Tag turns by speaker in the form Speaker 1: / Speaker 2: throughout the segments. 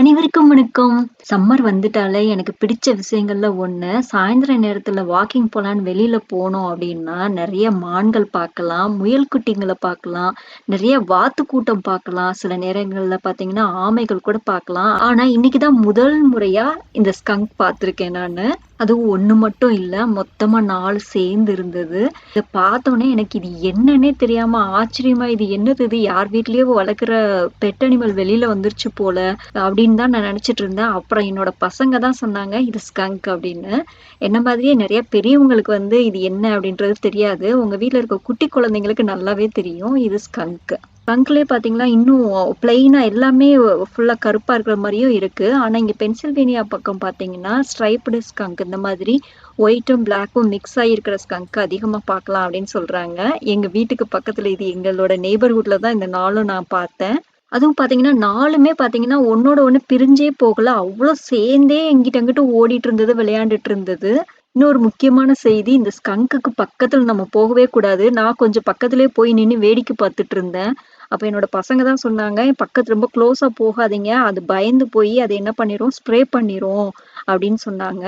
Speaker 1: அனைவருக்கும் வணக்கம். சம்மர் வந்துட்டாலே எனக்கு பிடிச்ச விஷயங்கள்ல ஒண்ணு, சாயந்திர நேரத்துல வாக்கிங் போலான்னு வெளியில போனோம் அப்டின்னா, நெறைய மான்கள் பார்க்கலாம், முயல் குட்டிங்கள பார்க்கலாம், நெறைய வாத்து கூட்டம் பார்க்கலாம். சில நேரங்கள்ல பார்த்தீங்கன்னா, ஆமைகள் கூட பார்க்கலாம். ஆனா, இன்னைக்கு தான் முதல் முறையா இந்த ஸ்கங்க் பார்த்துருக்கேன் நானு. அதுவும் 1 மட்டும் இல்ல, மொத்தமா 4 சேர்ந்து இருந்தது. இத பார்த்தோனே எனக்கு இது என்னன்னே தெரியாம ஆச்சரியமா, இது என்னது இது? யார் வீட்லயோ வளர்க்குற பெட் அனிமல் வெளியில வந்துருச்சு போல. அப்படின்னு தான் நான் நெனச்சுட்டு இருந்தேன். அப்புறம் என்னோட பசங்க தான் சொன்னாங்க, "இது ஸ்கங்க்" அப்படின்னு. என்ன மாதிரியே நெறைய பெரியவங்களுக்கு வந்து இது என்ன அப்படின்றது தெரியாது. உங்க வீட்ல இருக்க குட்டி குழந்தைங்களுக்கு நல்லாவே தெரியும். இது ஸ்கங்க். ஸ்கங்க்லயே பார்த்தீங்கன்னா, இன்னும் பிளெயினா எல்லாமே ஃபுல்லா கருப்பா இருக்கிற மாரியும் இருக்கு. ஆனா, இங்க பென்சில்வேனியா பக்கம் பார்த்தீங்கன்னா, ஸ்ட்ரைப்டு ஸ்கங்க் இந்த மாதிரி ஒயிட்டும், பிளாக்கும் மிக்ஸ் ஆகியிருக்கிற ஸ்கங்க் அதிகமா பார்க்கலாம் அப்படின்னு சொல்றாங்க. எங்க வீட்டுக்கு பக்கத்துல இது எங்களோட நெய்பர்ஹுட்ல தான் இந்த 4ம் நான் பார்த்தேன். அதுவும் பார்த்தீங்கன்னா, 4மே பார்த்தீங்கன்னா, ஒண்ணோட ஒண்ணு பிரிஞ்சே போகல. அவ்ளோ சேர்ந்தே இங்கிட்டு, அங்கிட்டு ஓடிட்டு இருந்தது, விளையாண்டுட்டு இருந்தது. இன்னொரு முக்கியமான செய்தி, இந்த ஸ்கங்க்குக்கு பக்கத்துல நம்ம போகவே கூடாது. நான் கொஞ்சம் பக்கத்திலேயே போய் நின்னு வேடிக்கை பார்த்துட்டு இருந்தேன். அப்ப என்னோட பசங்க தான் சொன்னாங்க, "பக்கத்துல ரொம்ப க்ளோஸா போகாதீங்க. அது பயந்து போயி அது என்ன பண்ணிரும், ஸ்ப்ரே பண்ணிரும்." அப்படின்னு சொன்னாங்க.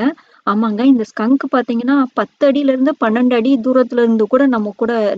Speaker 1: ஆமாங்க. இந்த ஸ்கங்க் பார்த்தீங்கன்னா, 10 அடியிலருந்து 12 அடி தூரத்துல இருந்து கூட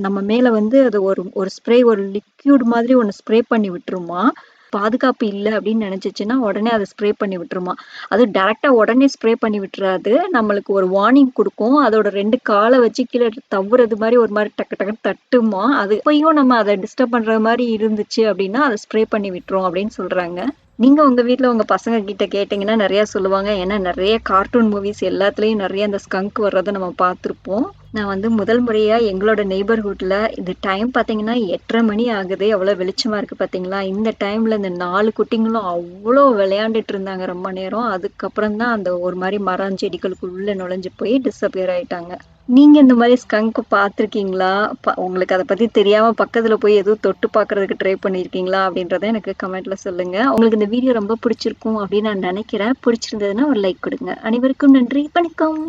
Speaker 1: நம்ம மேல வந்து அது ஒரு ஒரு ஸ்ப்ரே ஒரு லிக்விட் மாதிரி ஒண்ணு ஸ்ப்ரே பண்ணி விட்டுருமாம். பாதுகாப்பு இல்ல அப்படின்னு நெனச்சுச்சுன்னா, உடனே அத ஸ்ப்ரே பண்ணி விட்டுருமாம். அதுவும் டைரக்ட்டா உடனே ஸ்ப்ரே பண்ணி விட்டுறாது. நம்மளுக்கு ஒரு வார்னிங் குடுக்கும். அதோட 2 கால வச்சு கீழ தவ்வுறது மாரி ஒரு மாரி டக்கு டக்குன்னு தட்டுமாம். அது அப்பயும் நம்ம அத டிஸ்டர்ப் பண்ற மாரி இருந்துச்சு அப்படின்னா, அத ஸ்ப்ரே பண்ணி விட்டுரும் அப்படின்னு சொல்றாங்க. நீங்க உங்க வீட்ல உங்க பசங்க கிட்ட கேட்டீங்கன்னா நெறைய சொல்லுவாங்க. ஏன்னா நெறைய கார்ட்டூன் மூவிஸ் எல்லாத்துலயும் நெறைய அந்த ஸ்கங்க் வர்றத நம்ம பார்த்துருப்போம். நான் வந்து முதல் முறையா எங்களோட நெய்பர்ஹுட்ல இது டைம் பார்த்தீங்கன்னா 8:30 மணி ஆகுது. எவ்வளோ வெளிச்சமா இருக்கு பார்த்தீங்களா? இந்த டைம்ல இந்த 4 குட்டிங்களும் அவ்ளோ விளையாண்டுட்டு இருந்தாங்க ரொம்ப நேரம். அதுக்கப்புறம் தான் அந்த ஒரு மாரி மரம், செடிகளுக்குள்ள நுழைஞ்சு போய் டிஸப்பியர் ஆயிட்டாங்க. நீங்க இந்த மாரி ஸ்கங்க் பார்த்துருக்கீங்களா? உங்களுக்கு அத பத்தி தெரியாம பக்கத்துல போய் எதுவும் தொட்டு பார்க்கறதுக்கு ட்ரை பண்ணியிருக்கீங்களா? அப்படின்றத எனக்கு கமெண்ட்ல சொல்லுங்க. உங்களுக்கு இந்த வீடியோ ரொம்ப பிடிச்சிருக்கும் அப்படின்னு நான் நெனைக்கிறேன். பிடிச்சிருந்ததுன்னா ஒரு லைக் குடுங்க. அனைவருக்கும் நன்றி. வணக்கம்.